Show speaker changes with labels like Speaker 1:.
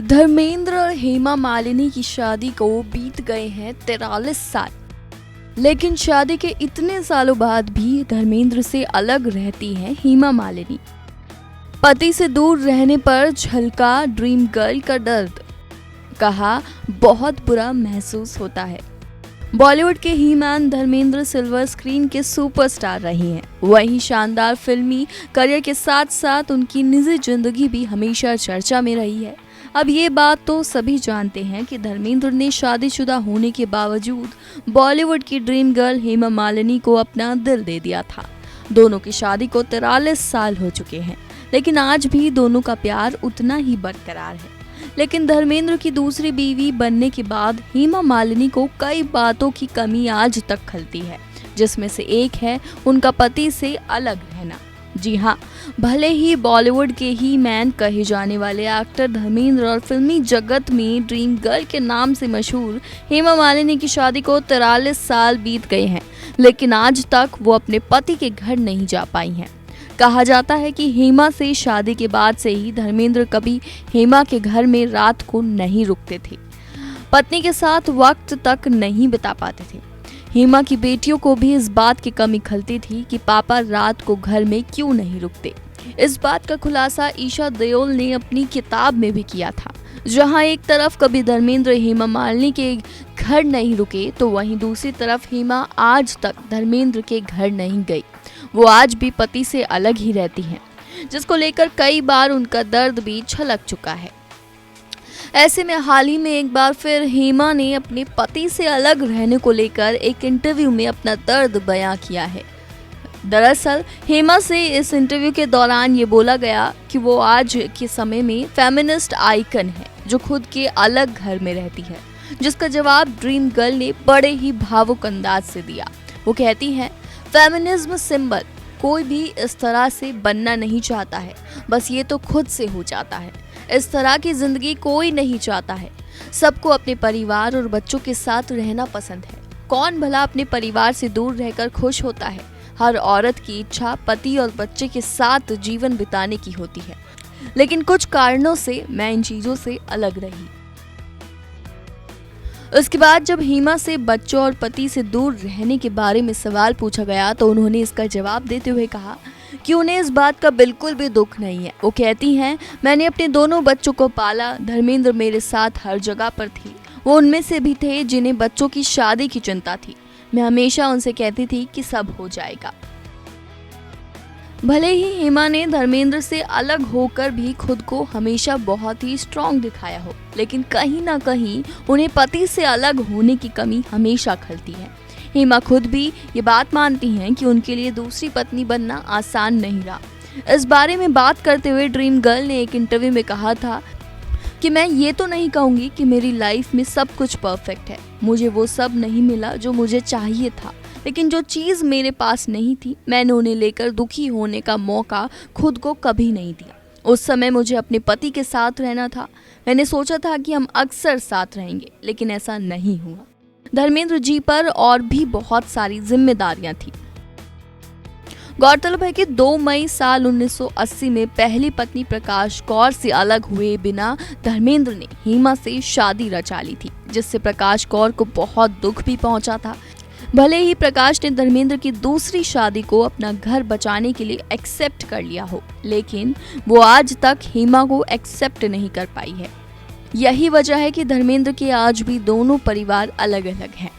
Speaker 1: धर्मेंद्र और हेमा मालिनी की शादी को बीत गए हैं 43 साल। लेकिन शादी के इतने सालों बाद भी धर्मेंद्र से अलग रहती हैं हेमा मालिनी। पति से दूर रहने पर झलका ड्रीम गर्ल का दर्द, कहा बहुत बुरा महसूस होता है। बॉलीवुड के ही मैन धर्मेंद्र सिल्वर स्क्रीन के सुपरस्टार रही हैं। वहीं शानदार फिल्मी करियर के साथ साथ उनकी निजी जिंदगी भी हमेशा चर्चा में रही है। अब ये बात तो सभी जानते हैं कि धर्मेंद्र ने शादीशुदा होने के बावजूद बॉलीवुड की ड्रीम गर्ल हेमा मालिनी को अपना दिल दे दिया था। दोनों की शादी को 43 साल हो चुके हैं, लेकिन आज भी दोनों का प्यार उतना ही बरकरार है। लेकिन धर्मेंद्र की दूसरी बीवी बनने के बाद हेमा मालिनी को कई बातों की कमी आज तक खलती है, जिसमें से एक है उनका पति से अलग रहना। जी हाँ, भले ही बॉलीवुड के ही मैन कहे जाने वाले एक्टर धर्मेंद्र और फिल्मी जगत में ड्रीम गर्ल के नाम से मशहूर हेमा मालिनी की शादी को 43 साल बीत गए हैं, लेकिन आज तक वो अपने पति के घर नहीं जा पाई हैं। कहा जाता है कि हेमा से शादी के बाद से ही धर्मेंद्र कभी हेमा के घर में रात को नहीं रुकते थे, पत्नी के साथ वक्त तक नहीं बिता पाते थे। हेमा की बेटियों को भी इस बात की कमी खलती थी कि पापा रात को घर में क्यों नहीं रुकते। इस बात का खुलासा ईशा देओल ने अपनी किताब में भी किया था, जहां एक तरफ कभी धर्मेंद्र हेमा मालिनी के घर नहीं रुके, तो वहीं दूसरी तरफ हेमा आज तक धर्मेंद्र के घर नहीं गई। वो आज भी पति से अलग ही रहती हैं, जिसको लेकर कई बार उनका दर्द भी छलक चुका है। ऐसे में हाल ही में एक बार फिर हेमा ने अपने पति से अलग रहने को लेकर एक इंटरव्यू में अपना दर्द बयां किया है। दरअसल हेमा से इस इंटरव्यू के दौरान ये बोला गया कि वो आज के समय में फेमिनिस्ट आइकन है, जो खुद के अलग घर में रहती है, जिसका जवाब ड्रीम गर्ल ने बड़े ही भावुक अंदाज से दिया। वो कहती हैं, फेमिनिज्म सिंबल कोई भी इस तरह से बनना नहीं चाहता है, बस ये तो खुद से हो जाता है। इस तरह की जिंदगी कोई नहीं चाहता है। सबको अपने परिवार और बच्चों के साथ रहना पसंद है। कौन भला अपने परिवार से दूर रहकर खुश होता है। हर औरत की इच्छा पति और बच्चे के साथ जीवन बिताने की होती है, लेकिन कुछ कारणों से मैं इन चीजों से अलग रही। उसके बाद जब हेमा से बच्चों और पति से दूर रहने के बारे में सवाल पूछा गया, तो उन्होंने इसका जवाब देते हुए कहा कि उन्हें इस बात का बिल्कुल भी दुख नहीं है। वो कहती हैं, मैंने अपने दोनों बच्चों को पाला। धर्मेंद्र मेरे साथ हर जगह पर थी। वो उनमें से भी थे जिन्हें बच्चों की शादी की चिंता थी। मैं हमेशा उनसे कहती थी कि सब हो जाएगा। भले ही हेमा ने धर्मेंद्र से अलग होकर भी खुद को हमेशा बहुत ही स्ट्रॉन्ग दिखाया हो, लेकिन कहीं ना कहीं उन्हें पति से अलग होने की कमी हमेशा खलती है। हेमा खुद भी ये बात मानती हैं कि उनके लिए दूसरी पत्नी बनना आसान नहीं रहा। इस बारे में बात करते हुए ड्रीम गर्ल ने एक इंटरव्यू में कहा था कि मैं ये तो नहीं कहूँगी कि मेरी लाइफ में सब कुछ परफेक्ट है। मुझे वो सब नहीं मिला जो मुझे चाहिए था, लेकिन जो चीज़ मेरे पास नहीं थी, मैंने उन्हें लेकर दुखी होने का मौका खुद को कभी नहीं दिया। उस समय मुझे अपने पति के साथ रहना था। मैंने सोचा था कि हम अक्सर साथ रहेंगे, लेकिन ऐसा नहीं हुआ। धर्मेंद्र जी पर और भी बहुत सारी जिम्मेदारियां थी। गौरतलब है कि 2 मई साल 1980 में पहली पत्नी प्रकाश कौर से अलग हुए बिना धर्मेंद्र ने हेमा से शादी रचा ली थी, जिससे प्रकाश कौर को बहुत दुख भी पहुंचा था। भले ही प्रकाश ने धर्मेंद्र की दूसरी शादी को अपना घर बचाने के लिए एक्सेप्ट कर लिया हो, लेकिन वो आज तक हेमा को एक्सेप्ट नहीं कर पाई है। यही वजह है कि धर्मेंद्र के आज भी दोनों परिवार अलग अलग हैं।